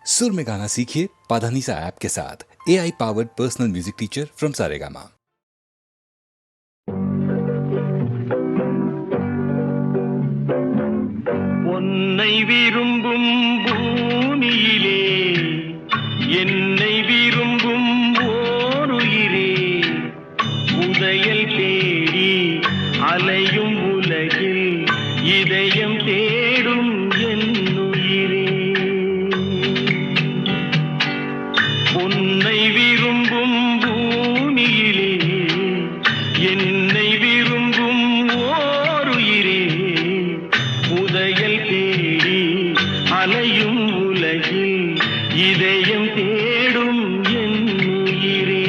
सुर में गाना सीखिए पाधानीसा ऐप के साथ। AI powered personal music teacher from Saregama. உன்னை விரும்பும் பூமியிலே என்னை விரும்பும் ஓருயிரே, உதயல் தேடி அலையும் உலகில் இதயம் தேடும் என்னுயிரே. உன்னை விரும்பும் பூமியிலே என்னை விரும்பும் ஓருயிரே, உதயல் தேடி அலையும் உலகில் இதயம் தேடும் என்னுயிரே.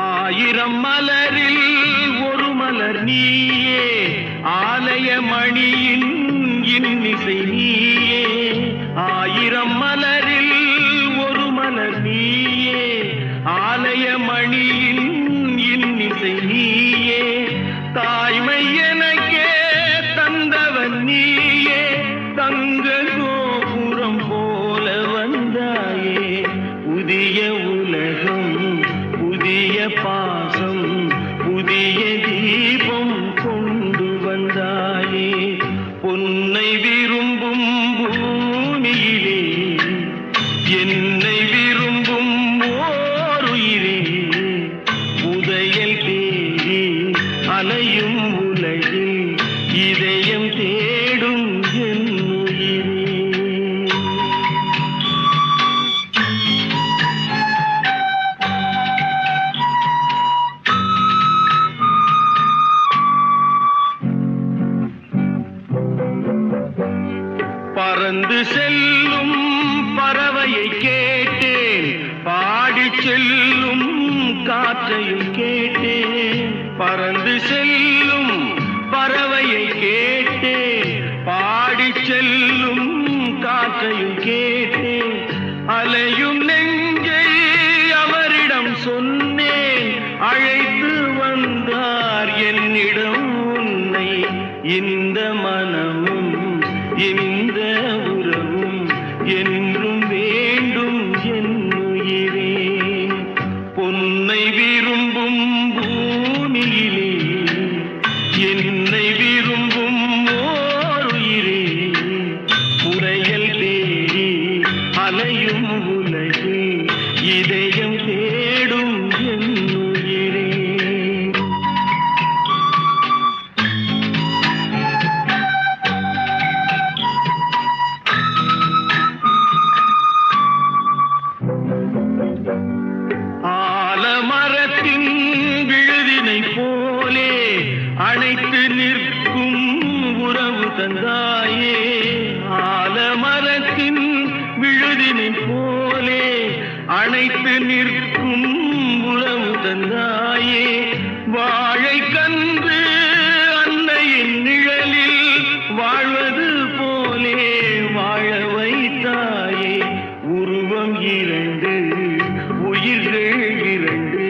ஆயிரம் மலரில் ஒரு மலர் நீயே, ஆலய மணியின் இன்னிசை நீயே. ஆயிரம் மலரில் ஒரு மலர் நீயே, ஆலய மணியின் இன்னிசை நீயே. தாய்மை எனக்கே தந்தவன் நீயே, தங்க கோபுரம் போல வந்தாயே. புதிய உலகம் புதிய பாசம் புதிய தீபம் கொண்டு வந்தாயே. பொன்னை விரும்பும் பூமியிலே என்னை விரும்பும் ஓருயிரே, உதயல் தேடி அலையும் உலகில் இதயம் தேடும் என்னுயிரே. பறந்து செல்லும் பறவையை கேட்டேன், பாடிச் செல்லும் காற்றையும் கேட்டேன். பறந்து செல்லும் பறவையை கேட்டேன், பாடிச் செல்லும் காற்றையும் கேட்டேன். அலையும் நெஞ்சை அவரிடம் சொன்னேன், அழைத்து வந்தார் என்னிடம் உன்னை. இந்த மனமும் இந்த உறவும் என்றும் வேண்டும் என்னுயிரே. பொன்னை விரும்பும் பூமியிலே என்னை விரும்பும் ஓருயிரே, உரையல் தேடி அலையும் உலகில் இதயம் தேடும் என்னுயிரே. ஆலமரத்தின் விழுதினை போலே அணைத்து நிற்கும் உறவு தந்தாயே. ஆலமரத்தின் விழுதினை போலே அணைத்து நிற்கும் உறவு தந்தாயே. வாழை கன்று அன்னையின் நிழலில் வாழ்வது போலே வாழ வைத்தாயே. உருவம் இரண்டு உயிர்கள் இரண்டு,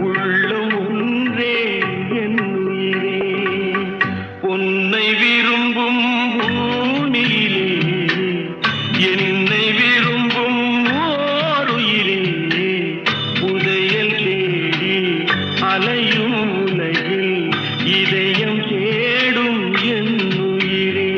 உள்ளம் ஒன்றே என்னுயிரே. பொன்னை விரும்பும் பூமியிலே என்னை விரும்பும் ஓருயிரே, உதயல் தேடி அலையும் உலகில் இதயம் தேடும் என்னுயிரே.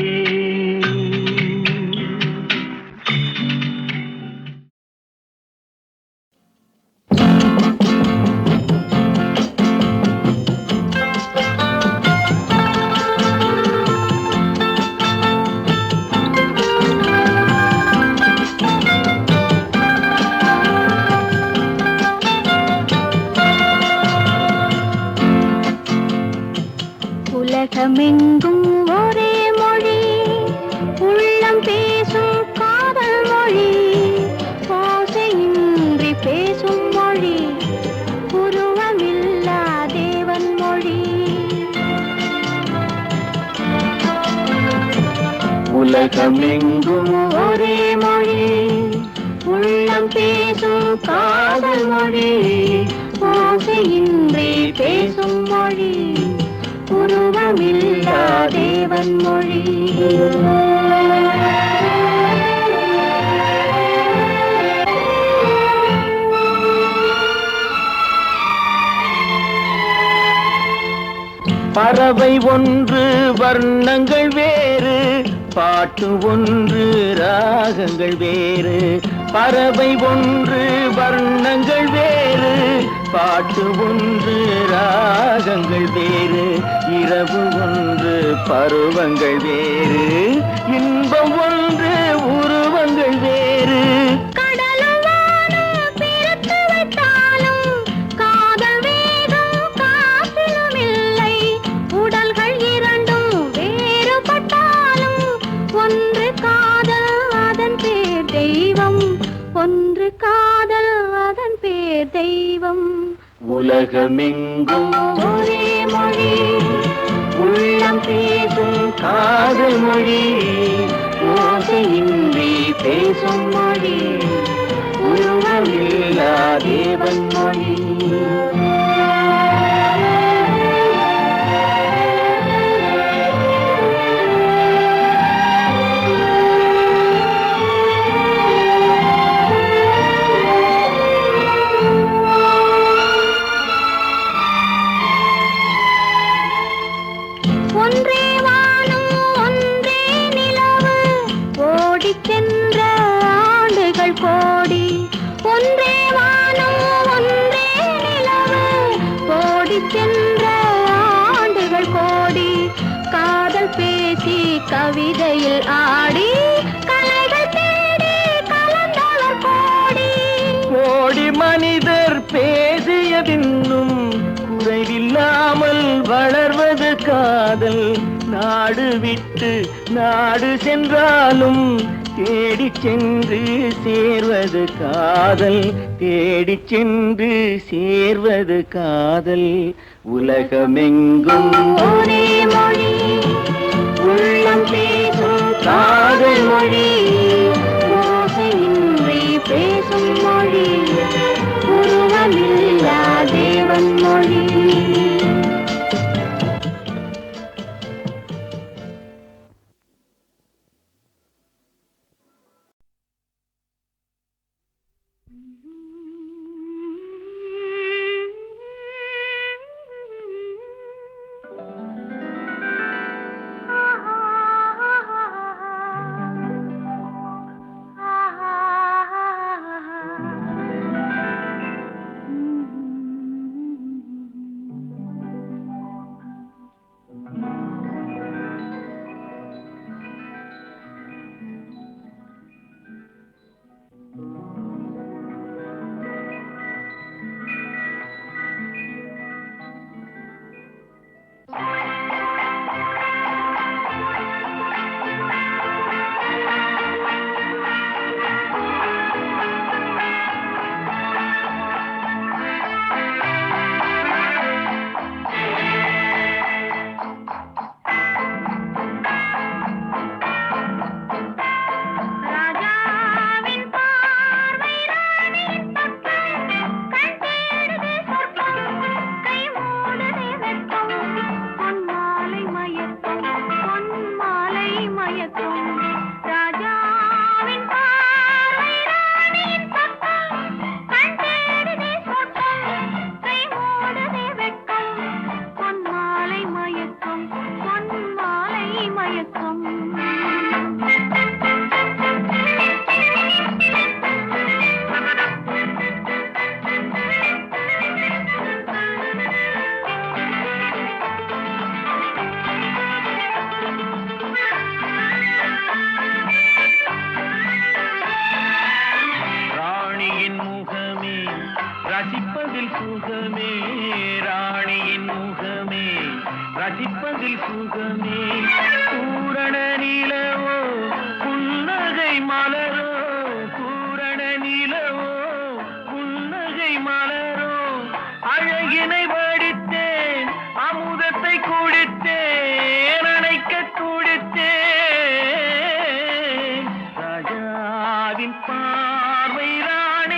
உலகமெங்கும் ஒரே மொழி, உள்ளம் பேசும் காதல் மொழி, ஓசையின்றி பேசும் மொழி, உருவமில்லா தேவன் மொழி. உலகமெங்கும் ஒரே மொழி, உள்ளம் பேசும் காதல் மொழி ஓசையின்றி பேசும் மொழி உருவமில்லா தேவன் மொழி பறவை ஒன்று வர்ணங்கள் வேறு பாட்டு ஒன்று ராகங்கள் வேறு பறவை ஒன்று வர்ணங்கள் வேறு பாட்டு ஒன்று ராகங்கள் வேறு இரவு ஒன்று பருவங்கள் வேறு இன்பம் ஒன்று உருவங்கள் வேறு ஒன்று காதல் அதன் பேர் தெய்வம் உலகமெங்கும் ஒரே மொழி உள்ளம் பேசும் காதல் மொழி ஓசையின்றி பேசும் மொழி உருவமில்லா தேவன் மொழி ஒன்றே வானம் ஒன்றே நிலவு ஓடிச் சென்ற ஆண்டுகள் கோடி ஒன்றே வானம் ஒன்றே நிலவு ஓடிச் சென்ற ஆண்டுகள் கோடி காதல் பேசி கவிதையில் ஆடி கலைகள் தேடி கலந்தவர் கோடி கோடி மனிதர் பேசியதின்னும் குறைவில்லாமல் வளர்வது காதல் நாடு விட்டு நாடு சென்றாலும் தேடி சென்று சேர்வது காதல் தேடி சென்று சேர்வது காதல் உலகமெங்கும் ஒரே மொழி உள்ளம் பேசும் காதல் மொழி ஓசையின்றி பேசும் மொழி உருவமில்லா தேவன் மொழி ரசிப்பதில் சுகமே ராணியின் முகமே ரசிப்பதில் சுகமே பூரண நிலவோ புன்னகை மலரோ பூரண நிலவோ புன்னகை மலரோ அழகினை வடித்தேன் அமுதத்தை குடித்தேன் அணைக்க துடித்தேன் ராஜாவின் பார்வை ராணி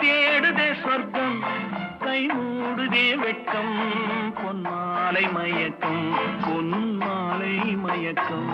தேடுதே சொர்க்கம் கை மூடுதே வெட்கம் பொன்மாலை மயக்கம் பொன்மாலை மயக்கம்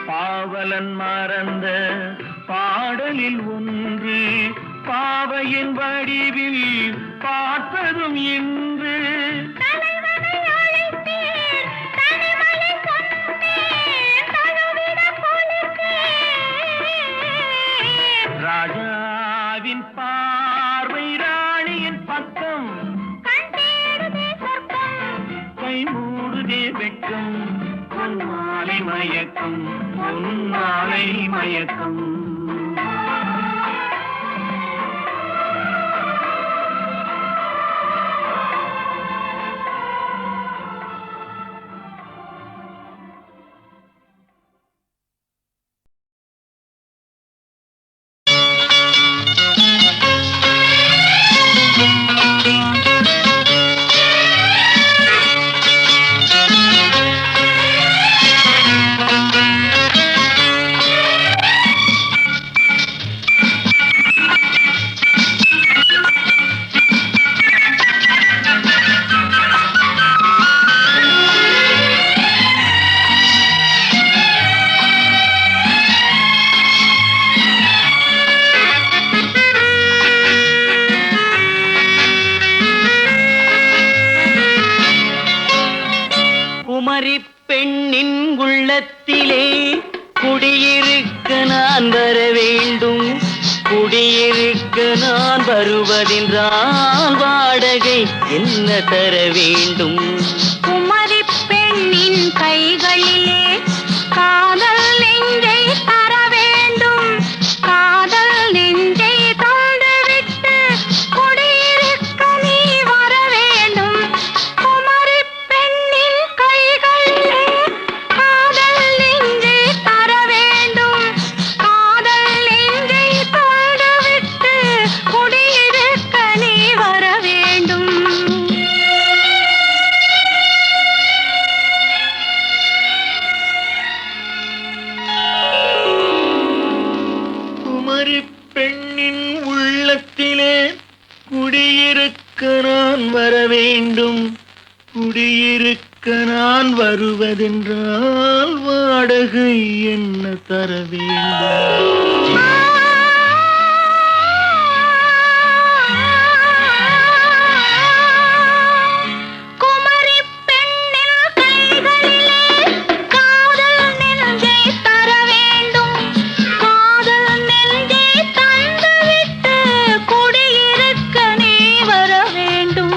பாவலன் மறந்த பாடலில் ஒன்று பாவையின் வடிவில் பார்த்ததும் இன்று ராஜாவின் பார்வை ராணியின் பக்கம் கை மூடுதே வெட்கம் பொன்மாலை மயக்கம் பொன்மாலை மயக்கம் குமரி பெண்ணின் உள்ளத்திலே குடியிருக்க நான் வர வேண்டும் குடியிருக்க நான் வருவதென்றால் வாடகை என்ன தர வேண்டும் குமரி பெண்ணின் கைகளிலே காதல் நெஞ்சை தர வேண்டும் காதல் நெஞ்சை தந்துவிட்டு குடியிருக்க நீ வர வேண்டும் குமரி பெண்ணின் கைகளிலே காதல் நெஞ்சை தர வேண்டும் காதல் நெஞ்சை தந்துவிட்டு குடியிருக்க நீ வர வேண்டும் குமரி பெண்ணின் உள்ளத்திலே குடியிருக்க நான் வர வேண்டும் குடியிருக்க நான் வருவதென்றால் வாடகை என்ன தர வேண்டும் குமரி பெண்ணின் கைகளிலே காதல் நெஞ்சை தர வேண்டும் காதல் நெஞ்சை தந்துவிட்டு குடியிருக்க நீ வர வேண்டும்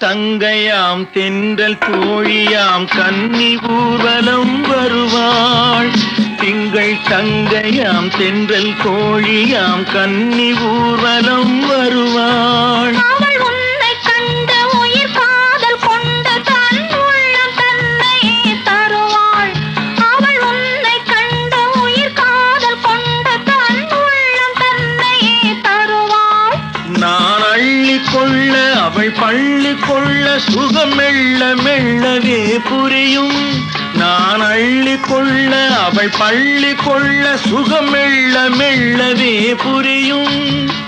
தங்கையாம் தென்றல் தோழியாம் கன்னி ஊர்வலம் வருவாள். திங்கள் தங்கையாம் தென்றல் தோழியாம் கன்னி ஊர்வலம் வருவாள். அவள் உன்னை கண்டு உயிர் காதல் கொண்டு தன் உள்ளம் தன்னையே தருவாள். அவள் உன்னை கண்டு உயிர் காதல் கொண்டு தன் உள்ளம் தன்னையே தருவாள். நான் அள்ளி கொள்ள அவள் பள்ளி கொள்ள சுகம் மெல்ல மெல்லவே புரியும். நான் அள்ளி கொள்ள அவள் பள்ளி கொள்ள சுகம் மெல்ல மெல்லவே புரியும்.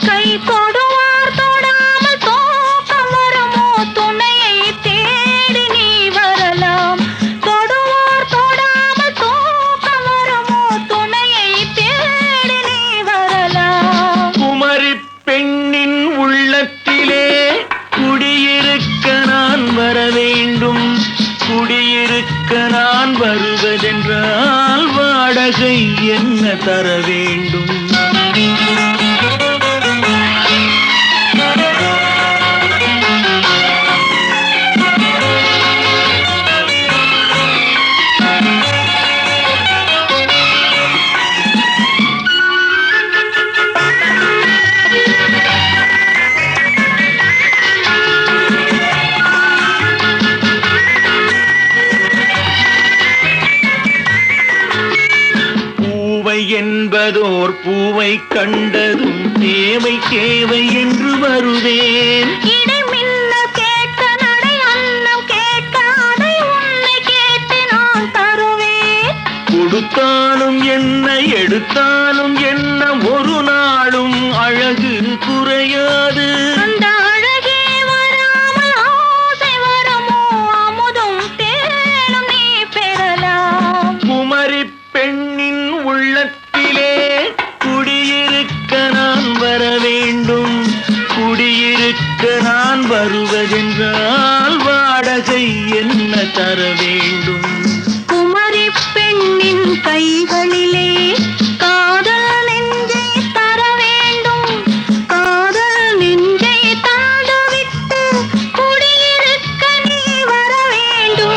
கை தொடுவார் தொடாமல் தூக்கம் வருமோ, துணையை தேடி நீ வரலாம். தொடுவார் தொடாமல் தூக்கம் வருமோ, துணையை தேடி நீ வரலாம். குமரி பெண்ணின் உள்ளத்திலே குடியிருக்க நான் வர வேண்டும். குடியிருக்க நான் வருவதென்றால் வாடகை என்ன தர வேண்டும்? என்பதோர் பூவை கண்டதும் தேவை தேவை என்று வருவேன். இடைமின்னல் கேட்க நடை அன்னம் கேட்க அதை உன்னை கேட்டு நான் தருவேன். கொடுத்தாலும் என்ன எடுத்தாலும் என்ன ஒரு நாளும் அழகு குறையாது. அந்த அழகே வராமல் ஆசை வரமோ, அமுதும் தேனும் நீ பெறலாம். குமரி பெண்ணின் உள்ளத்திலே குடியிருக்க நான் வர வேண்டும். குடியிருக்க நான் வருவதென்றால் வாடகை என்ன தர வேண்டும்? குமரி பெண்ணின் கைகளிலே காதல் நெஞ்சை தர வேண்டும். காதல் நெஞ்சை தந்துவிட்டு குடியிருக்க நீ வர வேண்டும்.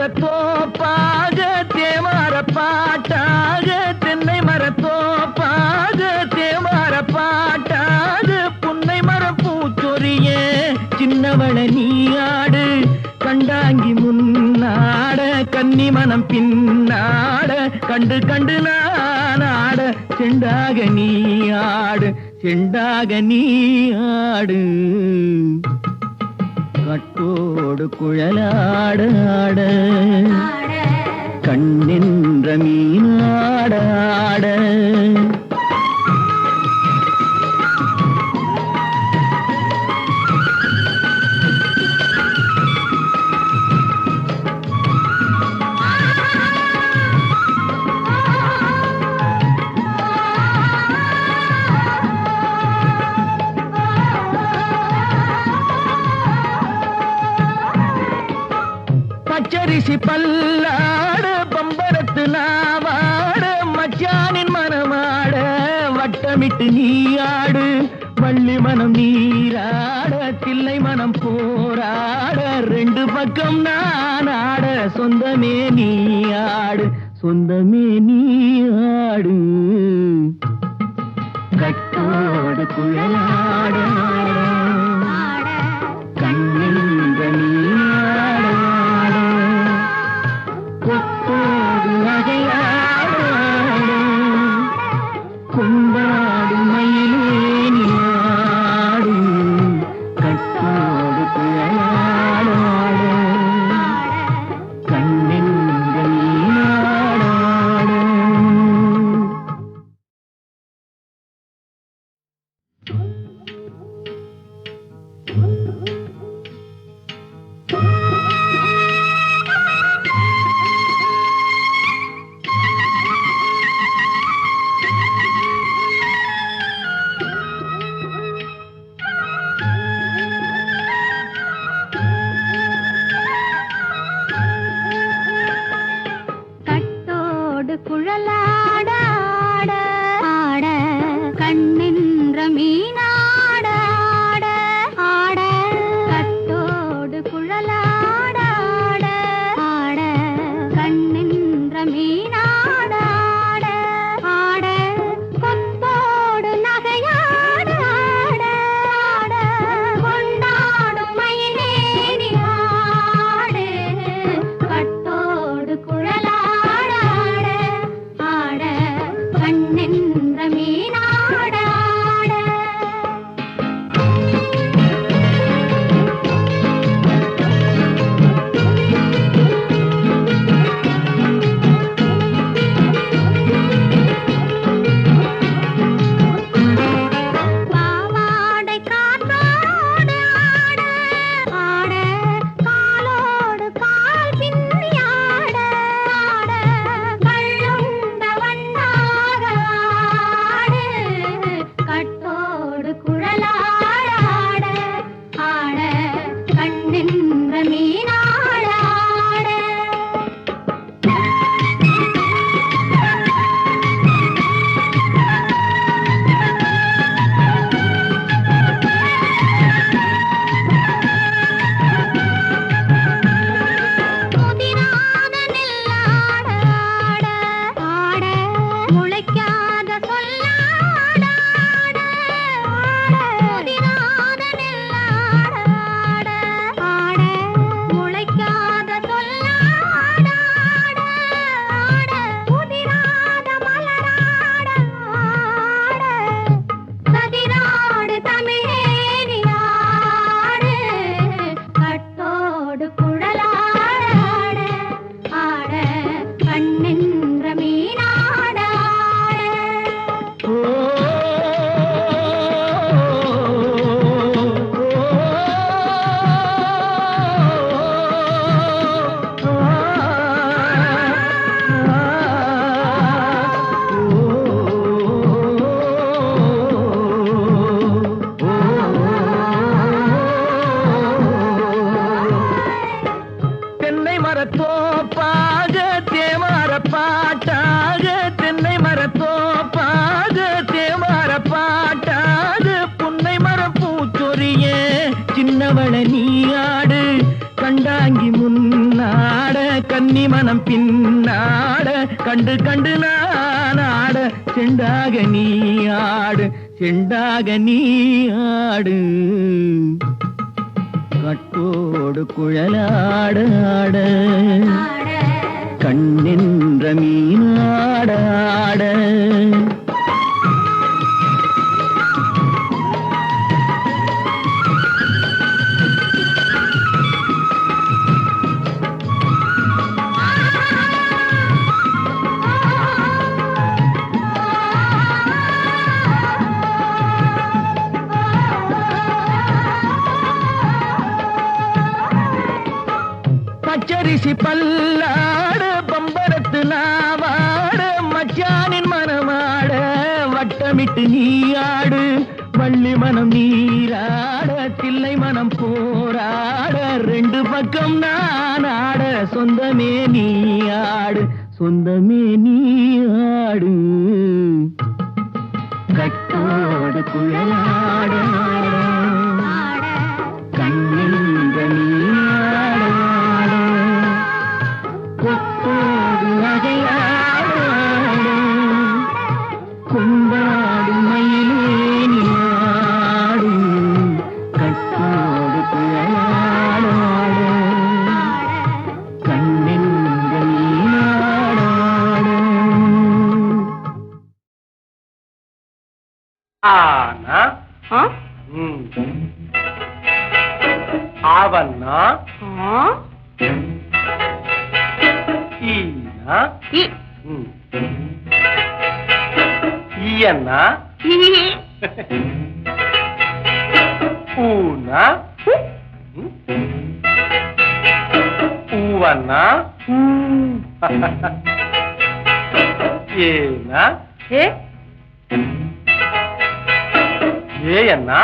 மரத்தோப்பாக தேவார பாட்டாக தென்னை மரத்தோப்பாக தேவார பாட்டாக புன்னை மரம் பூச்சொரிய சின்னவள நீயாடு கண்டாங்கி முன்னாட கன்னி மனம் பின்னாட கண்டு கண்டு நானாட செண்டாக நீயாடு செண்டாக நீயாடு கட்டோடு குழலாடாட கண்ணின்ற மீனாடாட பச்சரிசி பல்லாட பம்பரத்து நாவாட மச்சானின் மனமாட வட்டமிட்டு நீயாடு வள்ளி மனம் நீராட தில்லை மனம் போராட ரெண்டு பக்கம் நானாட சொந்தமே நீயாடு சொந்தமே நீயாடு கட்டோடு குழலாட கண்ணின்ற நீயாட கொத்தோடு நகையாட கொண்டாடு மயிலேனியாடு கட்டோடு குழலாட கண்ணின்ற நீயாட கட்டோடு குழலாட ஆட கண்ணின்ற மீனாட ஆட கட்டோடு குழலாட ஆட கண்ணின்ற மீனாட ஆட கொத்தோடு நகையாட ஆட கொண்டாடும் மயிலேறி ஆடு கட்டோடு குழலாட ஆட கண்ணின்ற மீனாட பாவாடை காற்றோடு ஆட ஆட காலோடு கால் பின்னி ஆட ஆட கள்ளுண்ட வண்ணாக ஆடு கட்டோடு குழலாட ஆட கண்ணின்ற மீனாட முதிராத நெல்லாட ஆட முளைக்காத சொல்லாட முதிராத நெல்லாட ஆட முளைக்காத சொல்லாட முதிராத மலராட கதிராடு தமிழேறி ஆடு கட்டோடு குழலாட ஆட கண்ணின்ற மீனாட தென்னை மரத்தோப்பாக தேவார பாட்டாக தென்னை மரத்தோப்பாக தேவார பாட்டாக புன்னை மரம் பூச்சொரிய சின்னவள நீயாடு கண்டாங்கி முன்னாட கன்னி மனம் பின்னாட கண்டு கண்டு நான் ஆட செண்டாக நீ ஆடு செண்டாக நீ ஆடு கட்டோடு குழலாட ஆட கண்ணென்ற மீனாட ஆட பச்சரிசி பல்லாட பம்பரத்து நாவாட மச்சானின் மனமாட வட்டமிட்டு நீயாடு வள்ளி மனம் நீராட தில்லை மனம் போராட ரெண்டு பக்கம் நான் ஆட சொந்தமே நீயாடு சொந்தமே நீயாடு கட்டோடு குழலாட கண்ணின்ற நீயாட கொத்தோடு நகையாட கொண்டாடு மயிலேனியாடு கட்டோடு குழலாட கண்ணின்ற நீயாட ஆனா ஆவன்னா ஈனா ஈயன்னா ஊனா ஊவன்னா ஏனா ஏயன்னா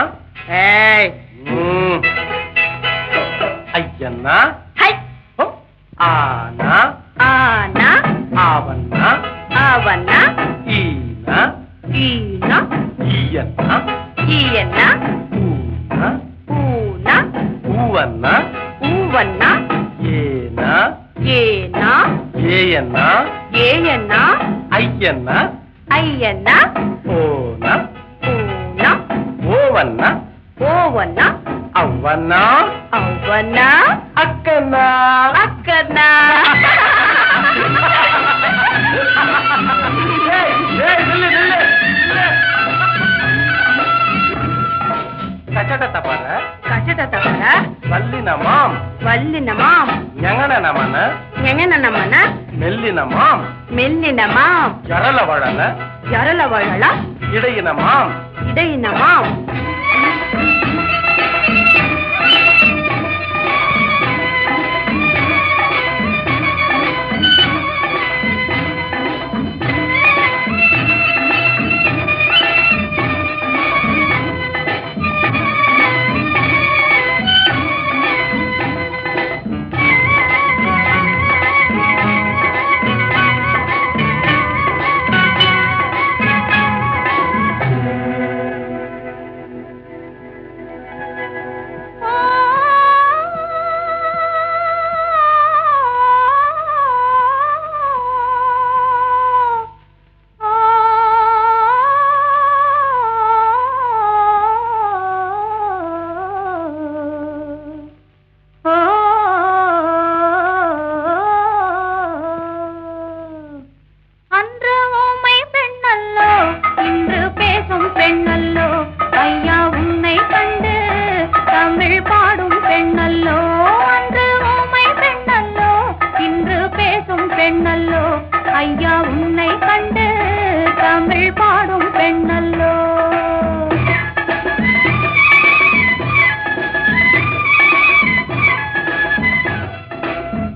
ஐயன்னா ஆனா ஆனா ஆவன்னா ஆவன்னா ஈனா ஈனா ஈயன்னா ஈயன்னா ஊனா ஊனா ஊவன்னா ஊவன்னா ஏனா ஏனா ஏயன்னா ஏயன்னா ஐயன்னா ஐயன்னா ஓனா ஊனா ஓவன்னா ఓవన్నా అవ్వన్నా అవ్వన్నా అక్కన్నా అక్కన్నా కచట తపర కచట తపర వల్లిన మాం వల్లిన మాం ஞங்கன நமன ஞங்கன நமன மெல்லின மாம் மெல்லின மாம் ஜரல வளல జరల వళల இடையின மாம் ఇడైన మాం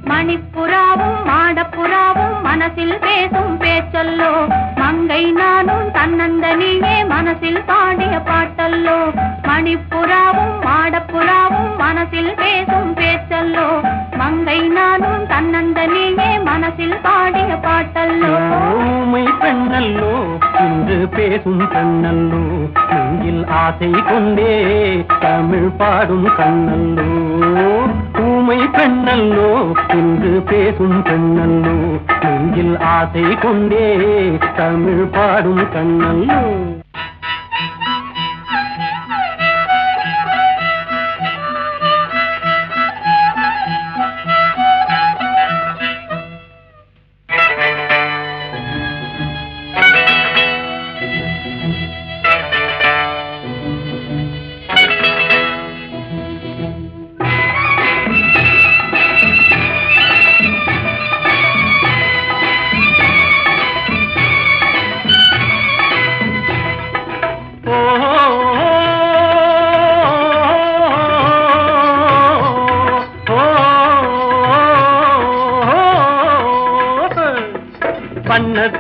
மணிப்புறாவும் மாடப்புறாவும் மனசில் பேசும் பேச்சல்லோ மங்கை நானும் தன்னந்தனியே மனசில் பாடிய பாட்டல்லோ மணிப்புறாவும் மாடப்புறாவும் மனசில் பேசும் பேச்சல்லோ மங்கை நானும் தன்னந்தனியே மனசில் பாடிய பாட்டல்லோ ஊமை பெண்ணல்லோ இன்று பேசும் கண்ணல்லோ நெஞ்சில் ஆசை கொண்டே தமிழ் பாடும் கண்ணல்லோ ஊமை பெண்ணல்லோ இன்று பேசும் பெண்ணல்லோ நெஞ்சில் ஆசை கொண்டே தமிழ் பாடும் கண்ணல்லோ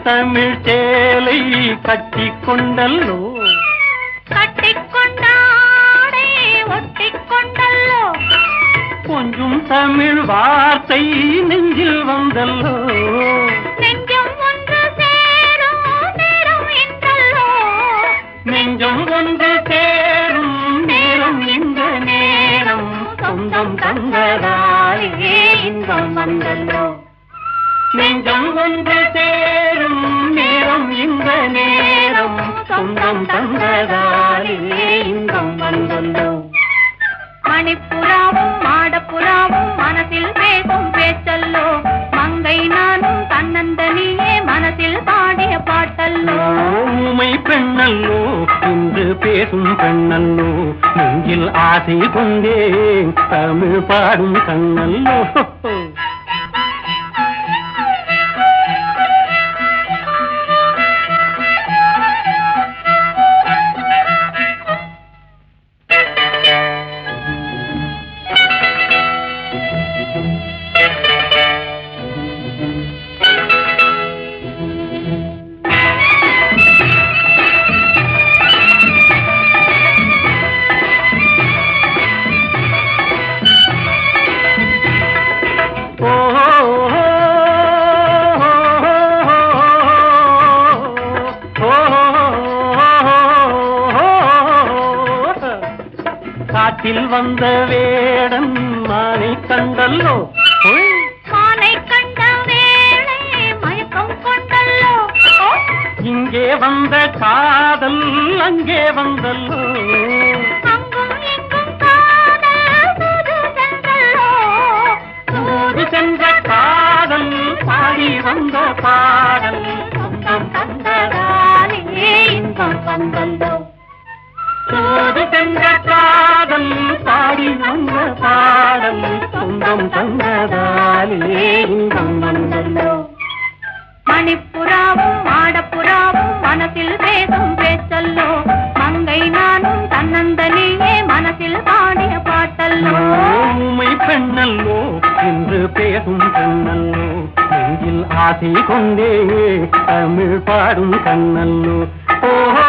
தமிழ் சேலை கட்டிக் கொண்டல்லோ கட்டிக்கொண்டாடை ஒட்டிக்கொண்டல்லோ கொஞ்சம் தமிழ் வார்த்தை நெஞ்சில் வந்தல்லோ நெஞ்சம் ஒன்று சேரும் நேரம் என்றல்லோ நெஞ்சம் ஒன்று சேரும் நேரம் இந்த நேரம் சொந்தம் தந்ததாலே இன்பம் வந்தல்லோ நெஞ்சம் ஒன்று சேரும் நேரம் இந்த நேரம் சொந்தம் தந்ததாலே இன்பம் வந்தல்லோ மணிப்புறாவும் மாடப்புறாவும் மனசில் பேசும் பேச்சல்லோ மங்கை நானும் தன்னந்தனியே மனசில் பாடிய பாட்டல்லோ ஊமை பெண்ணல்லோ இன்று பேசும் பெண்ணல்லோ நெஞ்சில் ஆசை கொண்டே தமிழ் பாடும் கண்ணல்லோ காட்டில் வந்த வேடன் மானை கண்டல்லோ மானை கண்ட வேளை மயக்கம் கொண்டல்லோ இங்கே வந்த காதல் அங்கே வந்தல்லோ அங்கும் இங்கும் காதல் தூது சென்றல்லோ தூது சென்ற காதல் பாடி வந்த பாடல் சொந்தம் தந்ததாலே இன்பம் வந்தல்லோ தூது சென்ற காதல் பாடி வந்த பாடல் சொந்தம் தந்ததாலே இன்பம் வந்தல்லோ மணிப்புறாவும் மாடப்புறாவும் மனசில் பேசும் பேச்சல்லோ மங்கை நானும் தன்னந்தனியே மனசில் பாடிய பாட்டல்லோ ஊமை பெண்ணல்லோ இன்று பேசும் பெண்ணல்லோ நெஞ்சில் ஆசை கொண்டே தமிழ் பாடும் கண்ணல்லோ ஓஹோ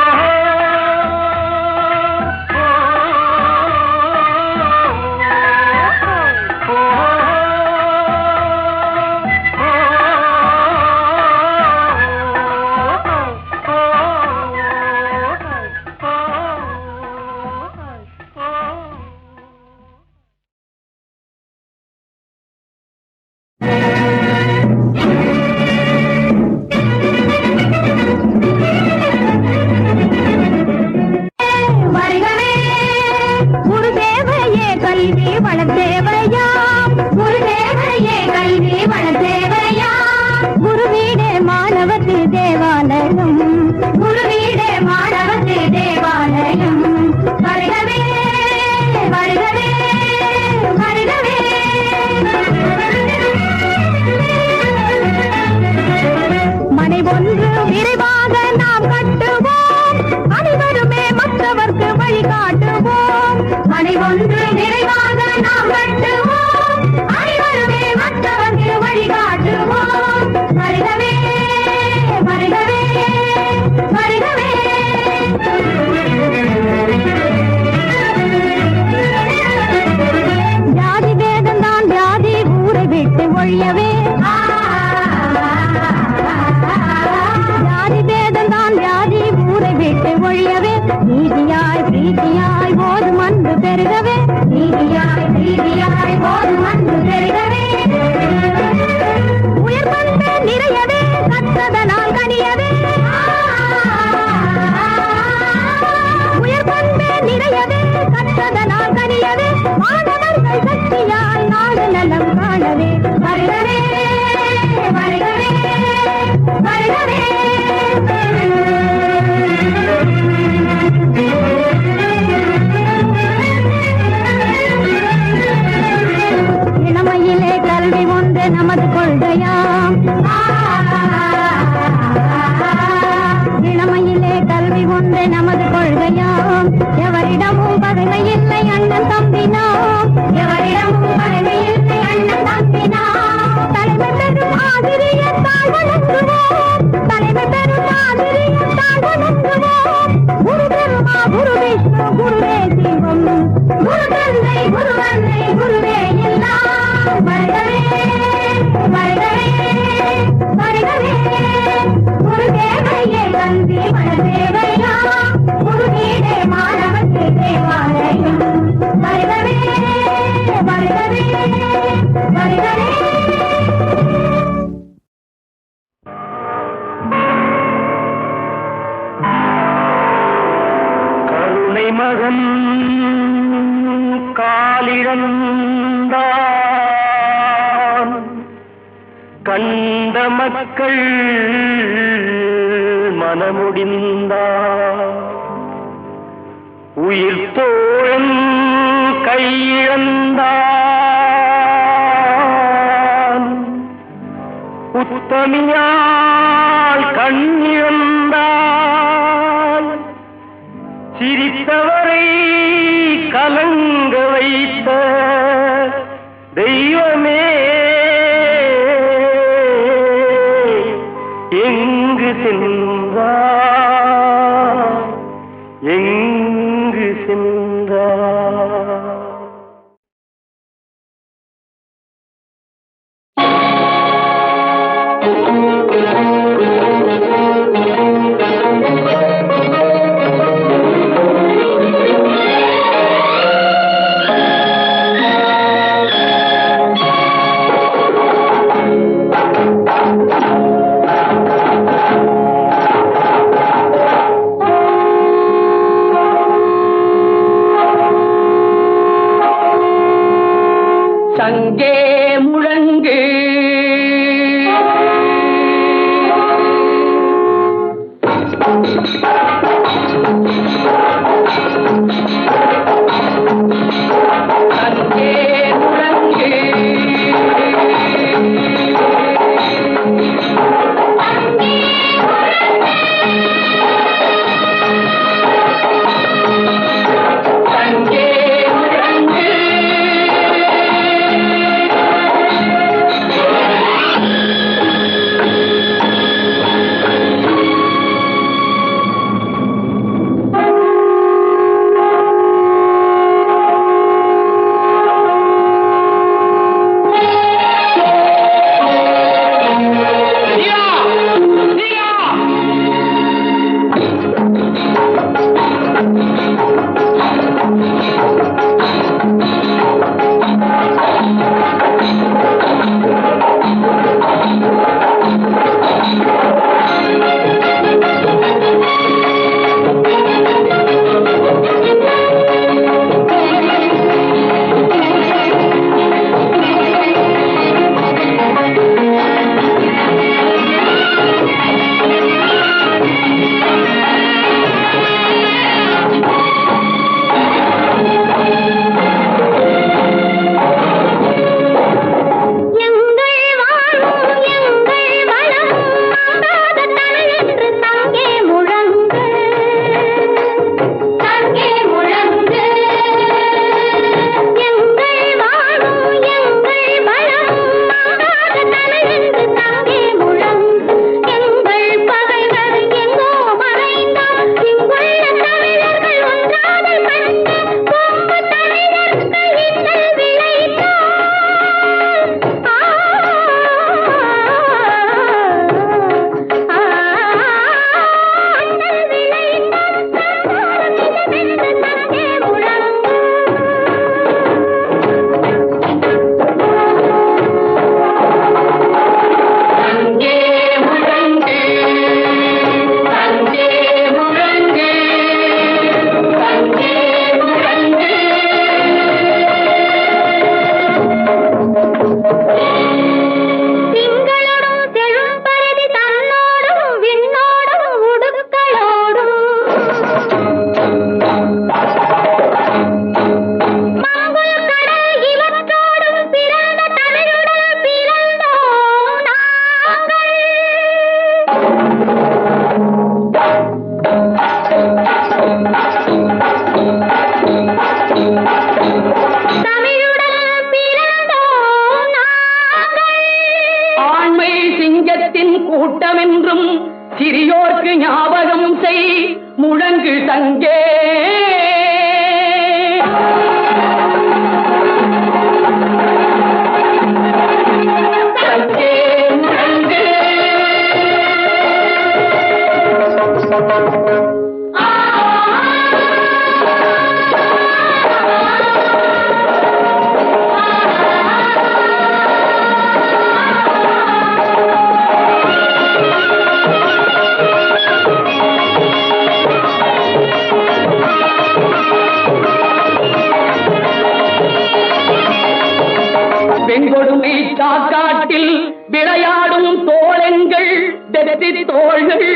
வந்தே மனதேவையா குருகீடே மாணவர்க்கு தேவாலயம் வருகவே வருகவே வருகவே. கருணை மகன் காலிழந்தான் கண்ட மக்கள் மனமுடிந்தார் உயிர் தோழன் கையிழந்தான் உத்தமியால் கண்ணிழந்தால் சிரித்தவரை கலங்க வைத்த தெய்வமே எங்கு சென்றார் எங்கு சென்றார். சங்கே முழங்கு சங்கே முழங்கு சங்கே முழங்கு கூட்டமென்றும் சிறியோர்க்கு ஞாபகம் செய் முழங்கு சங்கே. சங்கே முழங்கு தோழங்கள் வெற்றி தோள்கள்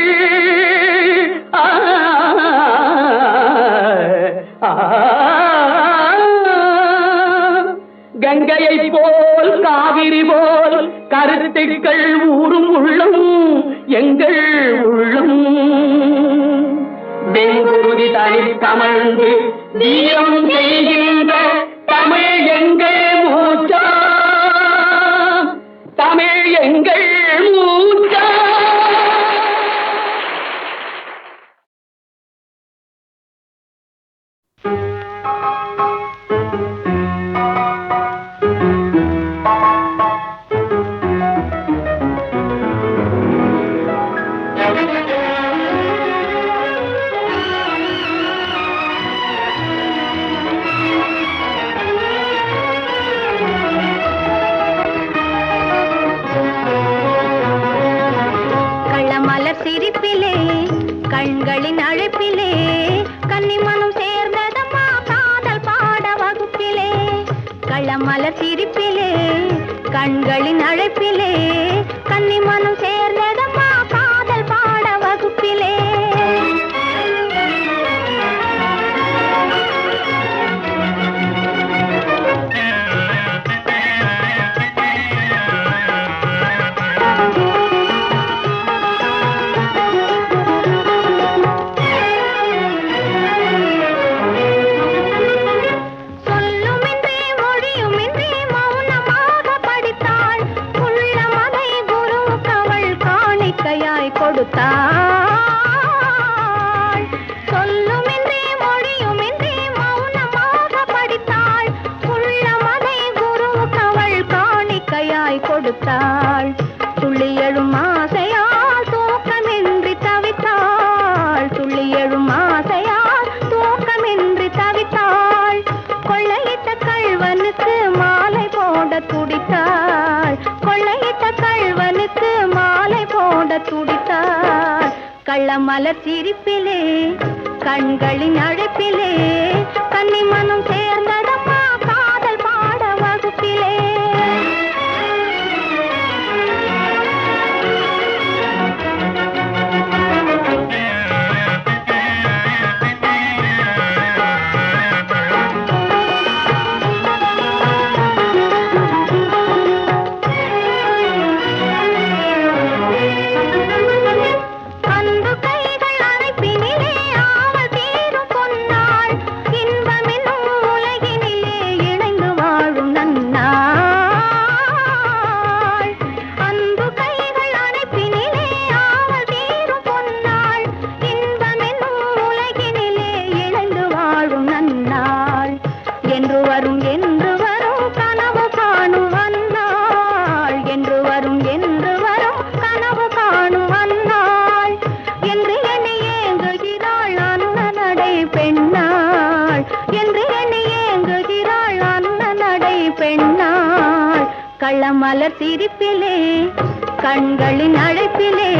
கங்கையை போல் காவிரி போல் கருத்துக்கள் ஊரும் உள்ளம் எங்கள் உள்ளம் வெங்குருதி தனில் கமழ்ந்து வீரம் செய்கின்ற தமிழ் எங்கள் மூச்சா தமிழ் எங்கள் மூச்சா. சிரிப்பிலே கண்களின் அழைப்பிலே கன்னிமனம் சேர்ந்ததம்மா காதல் பாட வகுப்பிலே களமலர் சிரிப்பிலே கண்களின் அழைப்பிலே கன்னிமனம் சேர்ந்ததம்மா காதல் பாட வகுப்பிலே கொடுத்தாள் சொல்லுமின்றி மொழியுமின்றி மௌனமாக படித்தாள் உள்ளமதை குருவுக்கு அவள் காணிக்கையாய் கொடுத்தாள் துள்ளியழும் ஆசையால் தூக்கமின்றி தவித்தாள் துள்ளியழும் ஆசையால் தூக்கமின்றி தவித்தாள் கொள்ளையிட்ட கள்வனுக்கு மாலை போட துடித்தாள் கொள்ளையிட்ட கள்வனுக்கு மாலை போட துடித்தாள் கள்ளமலர் சிரிப்பிலே கண்களின் அழைப்பிலே கன்னிமனம் சேர்ந்ததம்மா காதல் பாட வகுப்பிலே கள்ளமலர் சிரிப்பிலே கண்களின் அழைப்பிலே